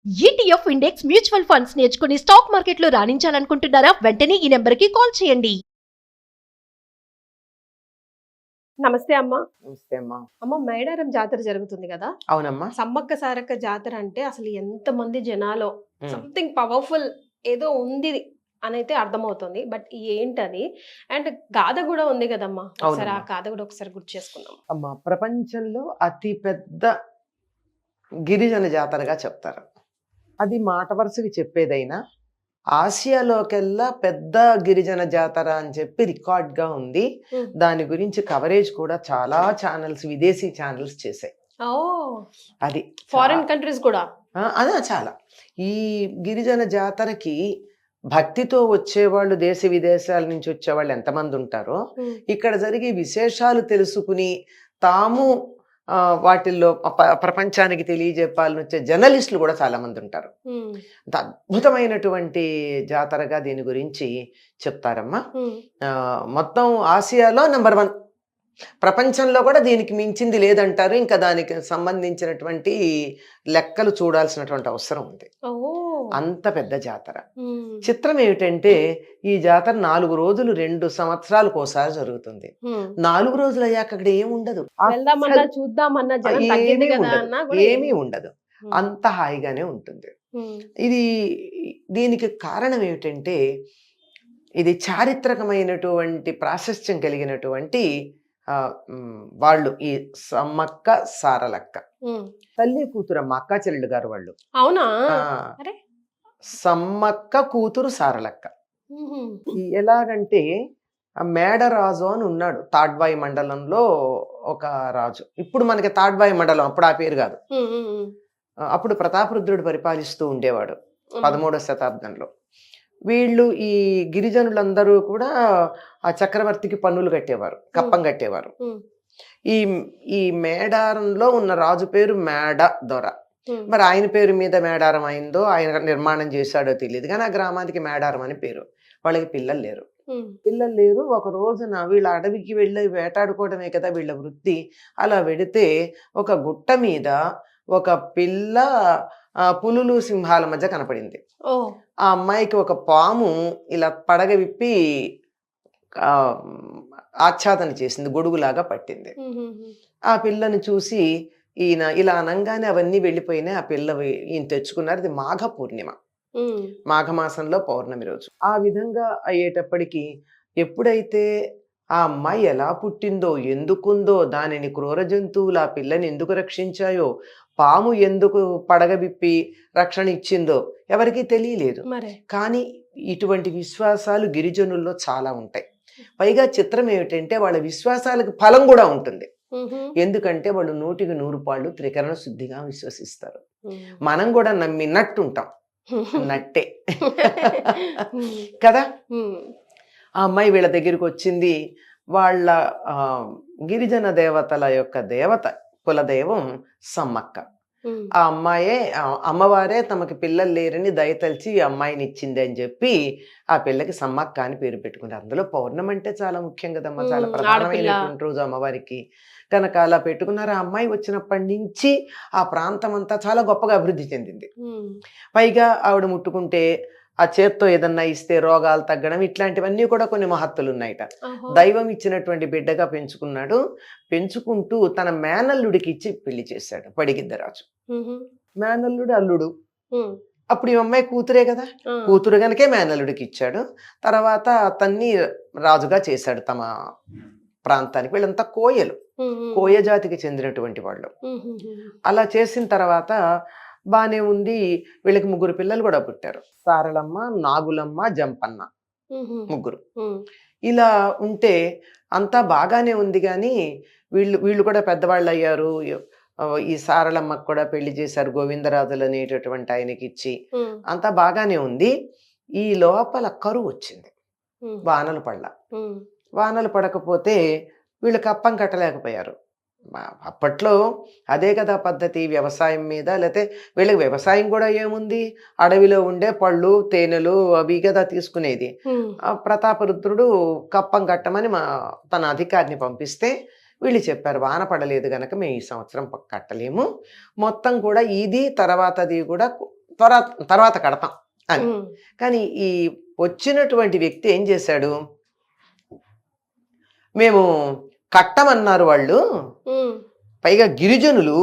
ETF index mutual funds నేర్చుకుని stock మార్కెట్లో రాణించాలనుకుంటున్నారా? వెంటనే ఈ నెంబర్కి కాల్ చేయండి. నమస్తే అమ్మా. నమస్తే అమ్మా. అమ్మ, మేడారం జాతర జరుగుతుంది కదా. అవునమ్మా. సమ్మక్క సారక్క జాతర అంటే అసలు ఎంత మంది జనాలో సంథింగ్ పవర్ఫుల్ ఏదో ఉంది అని అయితే అర్థమవుతుంది. బట్ ఏంటది? అండ్ గాథ కూడా ఉంది కదమ్మా, ఒకసారి ఆ గాథ కూడా ఒకసారి గుర్తు చేసుకుందాం. అమ్మా, ప్రపంచంలో అతి పెద్ద గిరిజన జాతరగా చెప్తారు. అది మాట వరుసకి చెప్పేదైనా ఆసియాలోకెల్లా పెద్ద గిరిజన జాతర అని చెప్పి రికార్డ్గా ఉంది. దాని గురించి కవరేజ్ కూడా చాలా ఛానల్స్, విదేశీ ఛానల్స్ చేశాయి. అది ఫారిన్ కంట్రీస్ కూడా అదే చాలా. ఈ గిరిజన జాతరకి భక్తితో వచ్చేవాళ్ళు దేశ విదేశాల నుంచి వచ్చేవాళ్ళు ఎంతమంది ఉంటారో, ఇక్కడ జరిగే విశేషాలు తెలుసుకుని తాము వాటిల్లో ప్రపంచానికి తెలియజెప్పాలని వచ్చే జర్నలిస్టులు కూడా చాలా మంది ఉంటారు. అంత అద్భుతమైనటువంటి జాతరగా దీని గురించి చెప్తారమ్మా. మొత్తం ఆసియాలో నెంబర్ 1, ప్రపంచంలో కూడా దీనికి మించింది లేదంటారు. ఇంకా దానికి సంబంధించినటువంటి లెక్కలు చూడాల్సినటువంటి అవసరం ఉంది. అంత పెద్ద జాతర. చిత్రం ఏమిటంటే ఈ జాతర 4 రోజులు 2 సంవత్సరాలకు ఒకసారి జరుగుతుంది. 4 రోజులు అయ్యాక అక్కడ ఏముండదు, ఏమీ ఉండదు. అంత హాయిగానే ఉంటుంది. దీనికి కారణం ఏమిటంటే ఇది చారిత్రకమైనటువంటి ప్రాశస్త్యం కలిగినటువంటి వాళ్ళు ఈ సమ్మక్క సారలక్క తల్లి కూతురమ్మ, అక్క చెల్లెళ్ళు గారు వాళ్ళు. అవునా? సమ్మక్క కూతురు సారలక్క. ఎలాగంటే మేడరాజు అని ఉన్నాడు తాడ్వాయి మండలంలో ఒక రాజు. ఇప్పుడు మనకి తాడ్వాయి మండలం, అప్పుడు ఆ పేరు కాదు. అప్పుడు ప్రతాపరుద్రుడు పరిపాలిస్తూ ఉండేవాడు 13వ శతాబ్దంలో. వీళ్ళు ఈ గిరిజనులందరూ కూడా ఆ చక్రవర్తికి పన్నులు కట్టేవారు, కప్పం కట్టేవారు. ఈ మేడారంలో ఉన్న రాజు పేరు మేడ దొర. మరి ఆయన పేరు మీద మేడారం అయిందో, ఆయన నిర్మాణం చేశాడో తెలియదు, కానీ ఆ గ్రామానికి మేడారం అని పేరు. వాళ్ళకి పిల్లలు లేరు. ఒక రోజున వీళ్ళ అడవికి వెళ్ళి వేటాడుకోవడమే కదా వీళ్ళ వృత్తి. అలా వెడితే ఒక గుట్ట మీద ఒక పిల్ల పులులు సింహాల మధ్య కనపడింది. ఆ అమ్మాయికి ఒక పాము ఇలా పడగ విప్పి ఆచ్ఛాదన చేసింది, గొడుగులాగా పట్టింది. ఆ పిల్లని చూసి ఈయన ఇలా అనంగానే అవన్నీ వెళ్ళిపోయినాయి. ఆ పిల్ల ఈయన తెచ్చుకున్నారు. ఇది మాఘ పూర్ణిమ, మాఘమాసంలో పౌర్ణమి రోజు. ఆ విధంగా అయ్యేటప్పటికి ఎప్పుడైతే ఆ అమ్మాయి ఎలా పుట్టిందో, ఎందుకుందో, దానిని క్రూర జంతువులు ఆ పిల్లని ఎందుకు రక్షించాయో, పాము ఎందుకు పడగబిప్పి రక్షణ ఇచ్చిందో ఎవరికీ తెలియలేదు. కానీ ఇటువంటి విశ్వాసాలు గిరిజనుల్లో చాలా ఉంటాయి. పైగా చిత్రం ఏమిటంటే వాళ్ళ విశ్వాసాలకు ఫలం కూడా ఉంటుంది. ఎందుకంటే వాళ్ళు 100కి 100 పాళ్ళు త్రికరణ శుద్ధిగా విశ్వసిస్తారు. మనం కూడా నమ్మినట్టుంటాం, నట్టే కదా. ఆ అమ్మాయి వీళ్ళ దగ్గరికి వచ్చింది. వాళ్ళ గిరిజన దేవతల యొక్క దేవత, కులదైవం సమ్మక్క. ఆ అమ్మవారే తమకి పిల్లలు లేరని దయతలిచి ఈ అమ్మాయిని ఇచ్చింది అని చెప్పి ఆ పిల్లకి సమ్మక్క అని పేరు పెట్టుకున్నారు. అందులో పౌర్ణమి అంటే చాలా ముఖ్యం కదమ్మా, చాలా ప్రధానమైనటువంటి రోజు అమ్మవారికి. కనుక అలా పెట్టుకున్నారు. ఆ అమ్మాయి వచ్చినప్పటి నుంచి ఆ ప్రాంతం అంతా చాలా గొప్పగా అభివృద్ధి చెందింది. పైగా ఆవిడ ముట్టుకుంటే ఆ చేత్తో ఏదన్నా ఇస్తే రోగాలు తగ్గడం, ఇట్లాంటివన్నీ కూడా కొన్ని మహత్తులు ఉన్నాయట. దైవం ఇచ్చినటువంటి బిడ్డగా పెంచుకున్నాడు. పెంచుకుంటూ తన మేనల్లుడికి ఇచ్చి పెళ్లి చేశాడు పడిగిద్దరాజు. మేనల్లుడు అల్లుడు. అప్పుడు ఈ అమ్మాయి కూతురే కదా, కూతురు గనకే మేనల్లుడికి ఇచ్చాడు. తర్వాత అతన్ని రాజుగా చేశాడు తమ ప్రాంతానికి. వీళ్ళంతా కోయ జాతికి చెందినటువంటి వాళ్ళు. అలా చేసిన తర్వాత బానే ఉంది. వీళ్ళకి 3 పిల్లలు కూడా పుట్టారు. సారలమ్మ, నాగులమ్మ, జంపన్న, 3. ఇలా ఉంటే అంతా బాగానే ఉంది. కానీ వీళ్ళు కూడా పెద్దవాళ్ళు అయ్యారు. ఈ సారలమ్మకు కూడా పెళ్లి చేశారు, గోవిందరాజులు అనేటటువంటి ఆయనకి ఇచ్చి. అంతా బాగానే ఉంది. ఈ లోపల కరువు వచ్చింది, వానలు పడకపోతే వీళ్ళు కప్పం కట్టలేకపోయారు. అప్పట్లో అదే కదా పద్ధతి, వ్యవసాయం మీద. లేకపోతే వీళ్ళకి వ్యవసాయం కూడా ఏముంది, అడవిలో ఉండే పళ్ళు తేనెలు అవి కదా తీసుకునేది. ప్రతాపరుద్రుడు కప్పం కట్టమని తన అధికారిని పంపిస్తే వీళ్ళు చెప్పారు, వాన పడలేదు గనక మేము ఈ సంవత్సరం కట్టలేము, మొత్తం కూడా ఇది తర్వాతది కూడా తర్వాత కడతాం అని. ఉమ్, కానీ ఈ వచ్చినటువంటి వ్యక్తి ఏం చేశాడు, మేము కట్టమన్నారు వాళ్ళు, ఉమ్. పైగా గిరిజనులు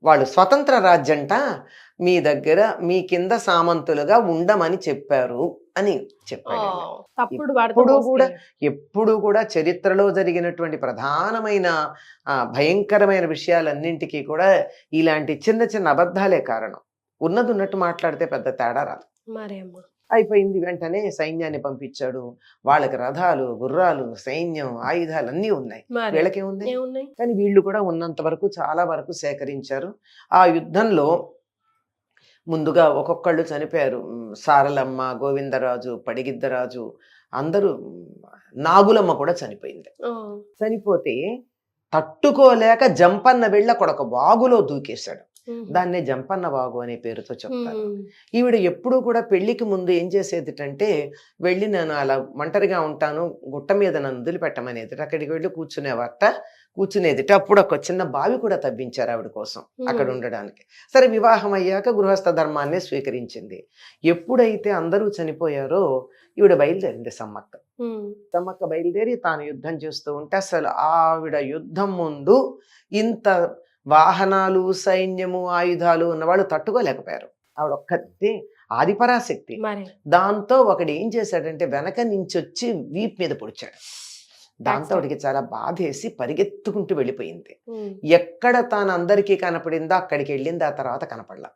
వాళ్ళు స్వతంత్ర రాజ్యంట, మీ దగ్గర మీ కింద సామంతులుగా ఉండమని చెప్పారు అని చెప్పాడు ఆయన. తప్పుడు ఇప్పుడు కూడా ఎప్పుడు కూడా చరిత్రలో జరిగినటువంటి ప్రధానమైన భయంకరమైన విషయాలన్నింటికీ కూడా ఇలాంటి చిన్న చిన్న అబద్ధాలే కారణం. ఉన్నది ఉన్నట్టు మాట్లాడితే పెద్ద తేడా రాదు. మరేమ్మా. అయిపోయింది, వెంటనే సైన్యాన్ని పంపించాడు. వాళ్ళకి రథాలు, గుర్రాలు, సైన్యం, ఆయుధాలు అన్నీ ఉన్నాయి. మరి వీళ్ళకేముంది? ఏమున్నాయి? కానీ వీళ్ళు కూడా ఉన్నంత వరకు చాలా వరకు సేకరించారు. ఆ యుద్ధంలో ముందుగా ఒక్కొక్కళ్ళు చనిపోయారు. సారలమ్మ, గోవిందరాజు, పడిగిద్దరాజు, అందరూ, నాగులమ్మ కూడా చనిపోయింది. ఆ, చనిపోతే తట్టుకోలేక జంపన్న వెళ్ళ కొడక వాగులో దూకేశాడు. ఉమ్, దాన్నే జంపన్న వాగు అనే పేరుతో చెప్తారు. ఉమ్, ఈవిడ ఎప్పుడూ కూడా పెళ్లికి ముందు ఏం చేసేదిటంటే, వెళ్ళి నేను అలా ఒంటరిగా ఉంటాను, గుట్ట మీద నన్ను వదిలిపెట్టమనేది, అక్కడికి వెళ్ళి కూర్చునేదిట. అప్పుడు ఒక చిన్న బావి కూడా తవ్వించారు ఆవిడ కోసం అక్కడ ఉండడానికి. సరే, వివాహం అయ్యాక గృహస్థ ధర్మాన్నే స్వీకరించింది. ఎప్పుడైతే అందరూ చనిపోయారో ఈవిడ బయలుదేరింది సమ్మక్క. ఉమ్, సమ్మక్క బయలుదేరి తాను యుద్ధం చేస్తూ ఉంటే, అసలు ఆవిడ యుద్ధం ముందు ఇంత వాహనాలు, సైన్యము, ఆయుధాలు ఉన్నవాళ్ళు తట్టుకోలేకపోయారు. ఆవిడ ఒక్కతే ఆదిపరాశక్తి. మరి దాంతో ఒకడు ఏం చేశాడంటే వెనక నుంచి వచ్చి వీప్ మీద పొడిచాడు. దాంతో ఆవిడికి చాలా బాధేసి పరిగెత్తుకుంటూ వెళ్ళిపోయింది. ఉమ్, ఎక్కడ తాను అందరికీ కనపడిందో అక్కడికి వెళ్ళింది. ఆ తర్వాత కనపడలా.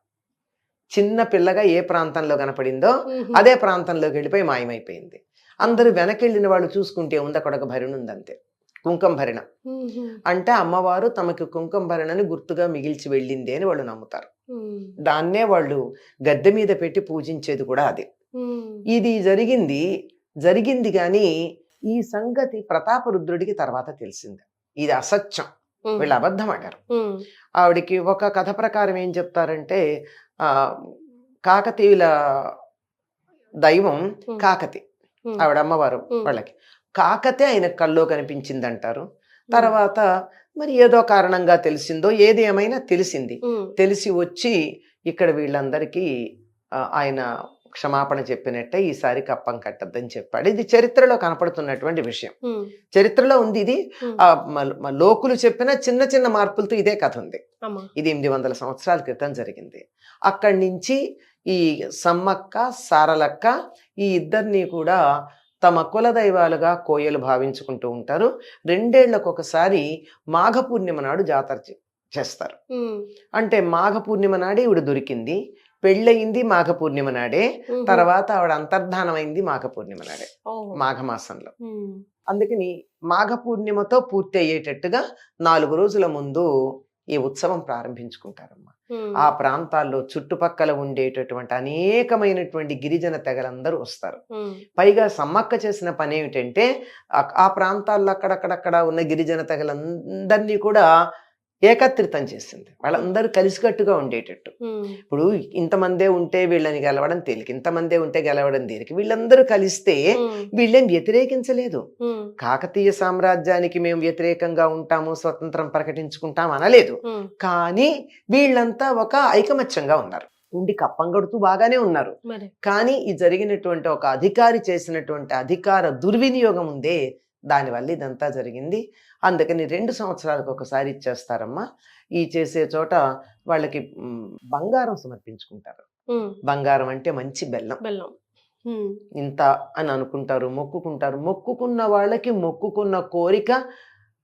చిన్న పిల్లగా ఏ ప్రాంతంలో కనపడిందో ఉమ్, అదే ప్రాంతంలోకి వెళ్ళిపోయి మాయమైపోయింది. అందరూ వెనకెళ్ళిన వాళ్ళు చూసుకుంటే ఉంది అక్కడ ఒక భరిణ ఉందంతే, కుంకం భరిణ. ఉమ్, అంటే అమ్మవారు తమకి కుంకం భరణని గుర్తుగా మిగిల్చి వెళ్ళింది అని వాళ్ళు నమ్ముతారు. ఉమ్, దాన్నే వాళ్ళు గద్దె మీద పెట్టి పూజించేది కూడా అదే. ఉమ్, ఇది జరిగింది కానీ ఈ సంగతి ప్రతాపరుద్రుడికి తర్వాత తెలిసింది. ఇది అసత్యం, ఉమ్, వీళ్ళు అబద్ధం ఆడారు. ఉమ్, ఆవిడికి ఒక కథ ప్రకారం ఏం చెప్తారంటే, కాకతీయుల దైవం కాకతి, ఉమ్, ఆవిడ అమ్మవారు వాళ్ళకి. కాకతే ఆయన కల్లో కనిపించింది అంటారు. తర్వాత మరి ఏదో కారణంగా తెలిసిందో, ఏది ఏమైనా తెలిసింది. ఉమ్, తెలిసి వచ్చి ఇక్కడ వీళ్ళందరికీ ఆయన క్షమాపణ చెప్పినట్టే ఈసారి కప్పం కట్టద్దని చెప్పాడు. ఇది చరిత్రలో కనపడుతున్నటువంటి విషయం. ఉమ్, చరిత్రలో ఉంది ఇది. ఉమ్. లోకులు చెప్పిన చిన్న చిన్న మార్పులతో ఇదే కథ ఉంది. అమ్మా. ఇది 800 సంవత్సరాల క్రితం జరిగింది. అక్కడి నుంచి ఈ సమ్మక్క, సారలక్క ఈ ఇద్దరిని కూడా తమ కులదైవాలుగా కోయలు భావించుకుంటూ ఉంటారు. 2 ఏళ్లకు ఒకసారి మాఘ పూర్ణిమ నాడు జాతర చేస్తారు. ఉమ్, అంటే మాఘ పూర్ణిమ నాడే ఈవిడ దొరికింది, పెళ్ళయింది మాఘ పూర్ణిమ నాడే, ఉమ్, తర్వాత ఆవిడ అంతర్ధానమైంది మాఘ పూర్ణిమ నాడే, ఓ, మాఘమాసంలో. ఉమ్, అందుకని మాఘ పూర్ణిమతో పూర్తి అయ్యేటట్టుగా 4 రోజుల ముందు ఈ ఉత్సవం ప్రారంభించుకుంటారమ్మా. ఉమ్, ఆ ప్రాంతాల్లో చుట్టుపక్కల ఉండేటటువంటి అనేకమైనటువంటి గిరిజన తెగలందరూ వస్తారు. ఉమ్, పైగా సమ్మక్క చేసిన పని ఏమిటంటే, ఆ ప్రాంతాల్లో అక్కడక్కడక్కడ ఉన్న గిరిజన తెగలందరినీ కూడా ఏకత్రితం చేసింది. వాళ్ళందరూ కలిసికట్టుగా ఉండేటట్టు. ఉమ్, ఇప్పుడు ఇంతమందే ఉంటే వీళ్ళని గెలవడం తేలిక, ఇంతమందే ఉంటే గెలవడం తేలిక. వీళ్ళందరూ కలిస్తే ఉమ్, వీళ్ళేం వ్యతిరేకించలేదు. ఉమ్, కాకతీయ సామ్రాజ్యానికి మేము వ్యతిరేకంగా ఉంటాము, స్వతంత్రం ప్రకటించుకుంటాం అనలేదు. ఉమ్, కానీ వీళ్ళంతా ఒక ఐకమత్యంగా ఉన్నారు. ఉండి కప్పం కడుతూ బాగానే ఉన్నారు. మరి కానీ ఈ జరిగినటువంటి ఒక అధికారి చేసినటువంటి అధికార దుర్వినియోగం ఉందే, దానివల్ల ఇదంతా జరిగింది. అందుకని 2 సంవత్సరాలకు ఒకసారి ఇచ్చేస్తారమ్మా. ఈ చేసే చోట వాళ్ళకి బంగారం సమర్పించుకుంటారు. ఉమ్, బంగారం అంటే మంచి బెల్లం, బెల్లం. ఉమ్, ఇంత అని అనుకుంటారు, మొక్కుకుంటారు. మొక్కుకున్న వాళ్ళకి మొక్కుకున్న కోరిక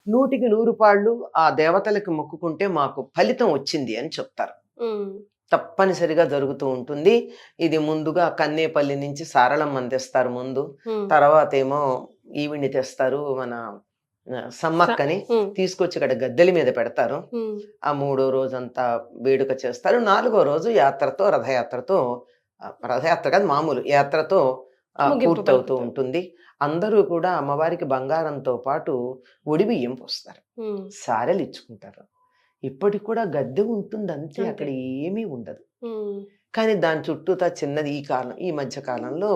100కి 100 పాళ్ళు ఆ దేవతలకు మొక్కుకుంటే మాకు ఫలితం వచ్చింది అని చెప్తారు. ఉమ్, తప్పనిసరిగా జరుగుతూ ఉంటుంది. ఇది ముందుగా కన్నేపల్లి నుంచి సారళమ్మని తెస్తారు ముందు, ఉమ్, తర్వాత ఏమో ఈవిని తెస్తారు, మన సమ్మక్కని ఉమ్, తీసుకొచ్చి ఇక్కడ గద్దెల మీద పెడతారు. ఉమ్, ఆ 3వ రోజంతా వేడుక చేస్తారు. 4వ రోజు యాత్రతో, రథయాత్రతో, రథయాత్ర కాదు మామూలు యాత్రతో ముగింపు పూర్తవుతూ పలుకుతారు. ఉంటుంది. అందరూ కూడా అమ్మవారికి బంగారంతో పాటు ఒడి బియ్యం పోస్తారు, ఉమ్, సారెలు ఇచ్చుకుంటారు. ఇప్పటికి కూడా గద్దె ఉంటుంది అంతే, అంతే. అక్కడ ఏమీ ఉండదు. ఉమ్, కానీ దాని చుట్టూతా చిన్నది. ఈ మధ్య కాలంలో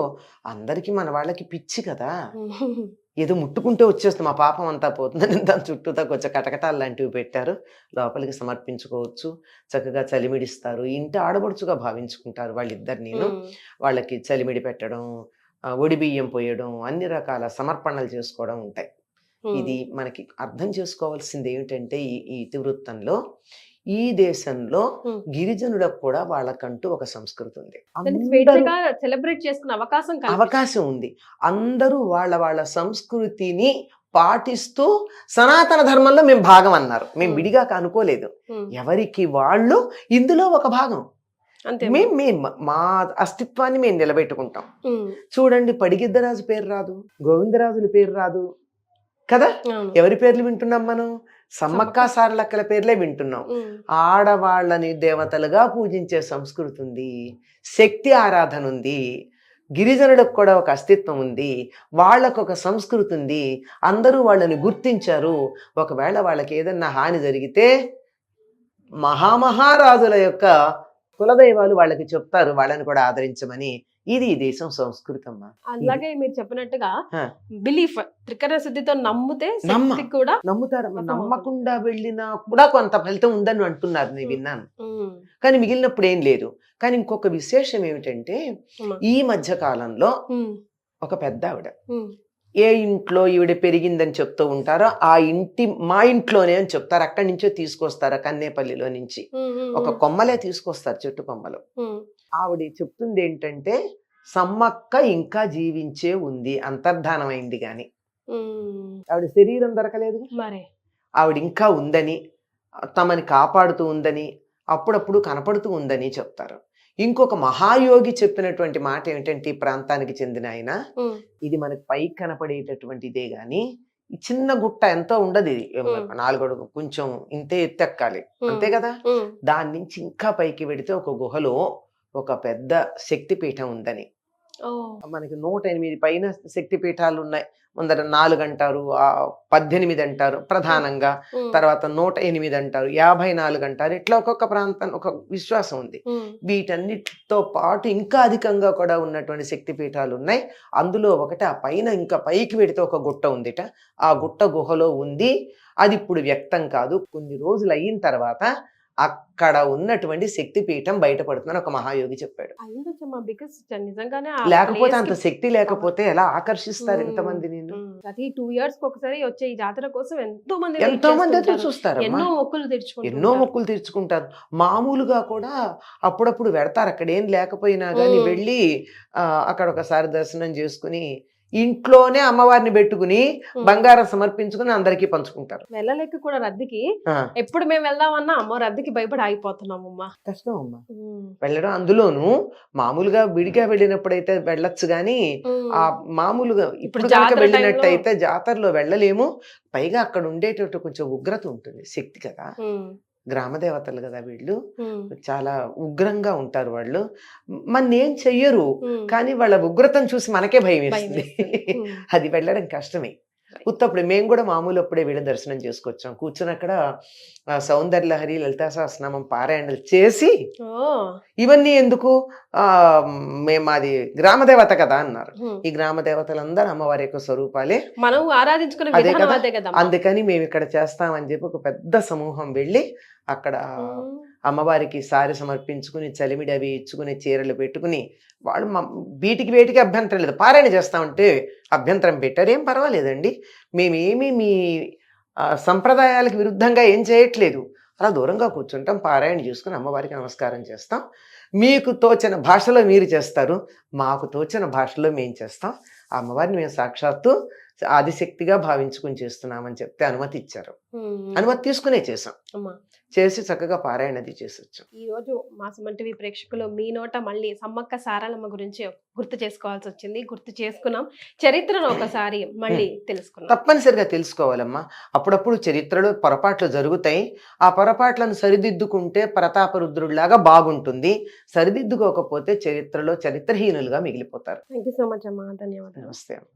అందరికీ మన వాళ్ళకి పిచ్చి కదా, ఉమ్, ఏదో ముట్టుకుంటే వచ్చేస్తుంది, మా పాపం అంతా పోతుందని దాని చుట్టూతా కొంచెం కటకటాలు లాంటివి పెట్టారు. లోపలికి సమర్పించుకోవచ్చు, చక్కగా చలిమిడిస్తారు. ఇంటి ఆడబడుచుగా భావించుకుంటారు వాళ్ళిద్దరు. వాళ్ళకి చలిమిడి పెట్టడం, ఒడి బియ్యం పోయడం, అన్ని రకాల సమర్పణలు చేసుకోవడం ఉంటాయి. ఇది మనకి అర్థం చేసుకోవాల్సింది ఏమిటంటే ఈ ఇతివృత్తంలో ఈ దేశంలో గిరిజనులకు కూడా వాళ్ళకంటూ ఒక సంస్కృతి ఉంది. సెలబ్రేట్ చేసుకునే అవకాశం ఉంది. అందరూ వాళ్ళ సంస్కృతిని పాటిస్తూ సనాతన ధర్మంలో మేము భాగం అన్నారు. మేము విడిగా అనుకోలేదు, ఎవరికి వాళ్ళు ఇందులో ఒక భాగం. మేము మా అస్తిత్వాన్ని మేము నిలబెట్టుకుంటాం. చూడండి, పడిగిద్దరాజు పేరు రాదు, గోవిందరాజుల పేరు రాదు కదా. ఎవరి పేర్లు వింటున్నాం మనం? సమ్మక్క సారలక్కల పేర్లే వింటున్నాం. ఆడవాళ్ళని దేవతలుగా పూజించే సంస్కృతి ఉంది, శక్తి ఆరాధన ఉంది, గిరిజనులకు కూడా ఒక అస్తిత్వం ఉంది, వాళ్ళకు ఒక సంస్కృతి ఉంది. అందరూ వాళ్ళని గుర్తించారు. ఒకవేళ వాళ్ళకి ఏదన్నా హాని జరిగితే మహామహారాజుల యొక్క కులదైవాలు వాళ్ళకి చెప్తారు వాళ్ళని కూడా ఆదరించమని. ఇది ఈ దేశం సంస్కృతి అమ్మా. అలాగే మీరు చెప్పినట్టుగా బిలీఫ్, త్రికరణ శుద్ధితో నమ్మితే కూడా నమ్ముతారమ్మా. నమ్మకుండా వెళ్ళినా కూడా కొంత ఫలితం ఉందని అంటున్నారు, నేను విన్నాను. కానీ మిగిలినప్పుడు ఏం లేదు. కానీ ఇంకొక విశేషం ఏమిటంటే ఈ మధ్య కాలంలో ఒక పెద్ద ఆవిడ ఏ ఇంట్లో ఈవిడ పెరిగిందని చెప్తూ ఉంటారో ఆ ఇంటి మా ఇంట్లోనే అని చెప్తారు. అక్కడి నుంచో తీసుకొస్తారు, కన్నేపల్లిలో నుంచి ఒక కొమ్మలే తీసుకొస్తారు, చెట్టు కొమ్మలు. ఆవిడ చెప్తుంది ఏంటంటే సమ్మక్క ఇంకా జీవించే ఉంది, అంతర్ధానమైంది గాని ఆవిడ శరీరం దొరకలేదు, ఆవిడ ఇంకా ఉందని, తమని కాపాడుతూ ఉందని, అప్పుడప్పుడు కనపడుతూ ఉందని చెప్తారు. ఇంకొక మహాయోగి చెప్పినటువంటి మాట ఏమిటంటే ఈ ప్రాంతానికి చెందిన ఆయన, ఇది మనకి పైకి కనపడేటటువంటిదే గాని ఈ చిన్న గుట్ట ఎంతో ఉండదు, ఇది 4 అడుగు కొంచెం ఇంతే ఎత్తెక్కాలి అంతే కదా. దాని నుంచి ఇంకా పైకి వెడితే ఒక గుహలో ఒక పెద్ద శక్తిపీఠం ఉందని. మనకి 108 పైన శక్తిపీఠాలు ఉన్నాయి. ముందర 4 అంటారు, 18 అంటారు ప్రధానంగా, తర్వాత 108 అంటారు, 54 అంటారు. ఇట్లా ఒక్కొక్క ప్రాంతం ఒక విశ్వాసం ఉంది. వీటన్నిటితో పాటు ఇంకా అధికంగా కూడా ఉన్నటువంటి శక్తిపీఠాలు ఉన్నాయి. అందులో ఒకటి ఆ పైన ఇంకా పైకి వెడితే ఒక గుట్ట ఉందిట. ఆ గుట్ట గుహలో ఉంది. అది ఇప్పుడు వ్యక్తం కాదు. కొన్ని రోజులు అయిన తర్వాత అక్కడ ఉన్నటువంటి శక్తిపీఠం బయటపడుతుందని ఒక మహాయోగి చెప్పాడు. లేకపోతే అంత శక్తి లేకపోతే ఎలా ఆకర్షిస్తారు ఎంతమంది? నేను ప్రతి 2 years ఒకసారి వచ్చే ఈ జాతర కోసం ఎంతో మంది ఎదురు చూస్తారు, ఎన్నో మొక్కులు తీర్చుకుంటారు. మామూలుగా కూడా అప్పుడప్పుడు వెడతారు, అక్కడ ఏం లేకపోయినా కానీ వెళ్ళి అక్కడ ఒకసారి దర్శనం చేసుకుని ఇంట్లోనే అమ్మవారిని పెట్టుకుని బంగారం సమర్పించుకుని అందరికీ పంచుకుంటారు. వెళ్ళలేక కూడా రద్దీకి ఎప్పుడు మేము వెళ్దామన్నా అమ్మ రద్దీకి భయపడి ఆగిపోతున్నామమ్మా. కష్టం అమ్మా వెళ్ళడం. అందులోను మామూలుగా విడిగా వెళ్ళినప్పుడైతే వెళ్ళొచ్చు గాని ఆ మామూలుగా ఇప్పుడు కనుక వెళ్ళినట్టయితే జాతరలో వెళ్ళలేము. పైగా అక్కడ ఉండేటట్టు కొంచెం ఉగ్రత ఉంటుంది, శక్తి కదా, గ్రామ దేవతలు కదా వీళ్ళు, చాలా ఉగ్రంగా ఉంటారు వాళ్ళు. ఏం చెయ్యరు కానీ వాళ్ళ ఉగ్రతను చూసి మనకే భయం వేస్తుంది. అది వెళ్ళడం కష్టమే. ఉత్తప్పుడు మేము కూడా మామూలు అప్పుడే వీళ్ళ దర్శనం చేసుకొచ్చాం. కూర్చొని అక్కడ సౌందర్యలహరి, లలితా సహస్రనామం పారాయణలు చేసి ఇవన్నీ ఎందుకు, మేము అది గ్రామదేవత కదా అన్నారు. ఈ గ్రామ దేవతలందరూ అమ్మవారి యొక్క స్వరూపాలే, మనం ఆరాధించుకునే అదే కదా. అందుకని మేము ఇక్కడ చేస్తామని చెప్పి ఒక పెద్ద సమూహం వెళ్ళి అక్కడ అమ్మవారికి సారి సమర్పించుకుని చలిమిడి అవి ఇచ్చుకుని చీరలు పెట్టుకుని వాళ్ళు వీటికి వేటికి అభ్యంతరం లేదు. పారాయణ చేస్తామంటే అభ్యంతరం పెట్టారు, ఏం పర్వాలేదండి, మేమేమి మీ సంప్రదాయాలకు విరుద్ధంగా ఏం చేయట్లేదు. అలా దూరంగా కూర్చుంటాం, పారాయణ చేసుకుని అమ్మవారికి నమస్కారం చేస్తాం. మీకు తోచిన భాషలో మీరు చేస్తారు, మాకు తోచిన భాషలో మేము చేస్తాం. ఆ అమ్మవారిని మేము సాక్షాత్తు ఆదిశక్తిగా భావించుకుని చేస్తున్నామని చెప్తే అనుమతి ఇచ్చారు. అనుమతి తీసుకునే చేసాం, చేసి చక్కగా పారాయణది చేసొచ్చాం. ఈ రోజు మా సుమన్ టీవీ ప్రేక్షకులు మీ నోట మళ్ళీ సమ్మక్క సారలమ్మ గురించి గుర్తు చేసుకోవాల్సి వచ్చింది, గుర్తు చేసుకున్నాం. చరిత్రను ఒకసారి మళ్ళీ తెలుసుకున్నాం. తప్పనిసరిగా తెలుసుకోవాలమ్మా. అప్పుడప్పుడు చరిత్రలో పొరపాట్లు జరుగుతాయి, ఆ పొరపాట్లను సరిదిద్దుకుంటే ప్రతాపరుద్రుడిలాగా బాగుంటుంది. సరిదిద్దుకోకపోతే చరిత్రలో చరిత్రహీనులుగా మిగిలిపోతారు. థ్యాంక్ యూ సో మచ్ అమ్మా, ధన్యవాదాలు. నమస్తే అమ్మా.